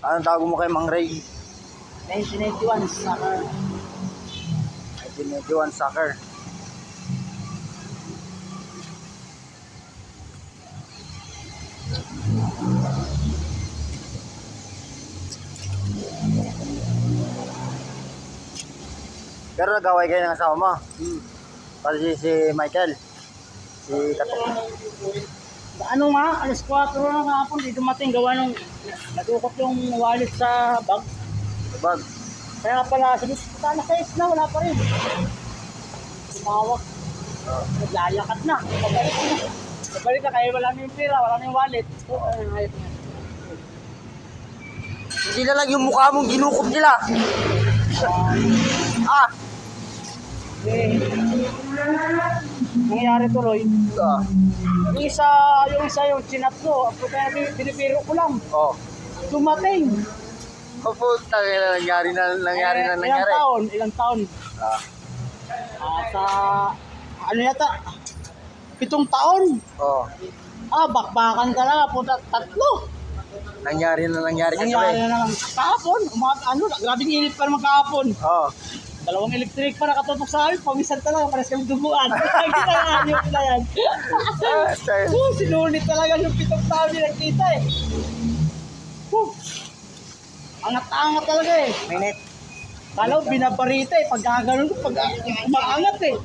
Anong tawag mo kay Mang Ray? 1991 summer. 1991 soccer. Pero nag-away kayo ng asawa mo? Pati si Michael. Si Katok. Ano nga, alas 4 na hapon, di dumating gawa nung nadukot yung wallet sa bag. Bag. Kaya pala, sabi, sana sa na, wala pa rin. Tumawag. Naglalakad na. Pabalik na, kaya wala na yung pera, wala na yung wallet. So, ayun nga. Hindi na lang yung mukha mong ginukop nila. Ah! Eh, nangyari tuloy. Ah. Yung isa yung chinat ko, kaya binibiro ko lang. Oh. Dumating. Pupunta nangyari. Ilang taon. Ah. Sa, ano yata, 7 taon. Oh. Bakbakan talaga, punta 3. Nangyari Nangyari kagabi. na naman. Kahapon, grabing init pa naman kahapon. Oh. 2 electric pa nakatutok sa amin, pawisan talaga, pares kami duguan. Ayun na yan. Sinulit talaga yung 7 taon nagkita eh. Angat-angat talaga eh. Minute. Kala ko binabarita eh, pag gano'n ko, pag umaangat eh.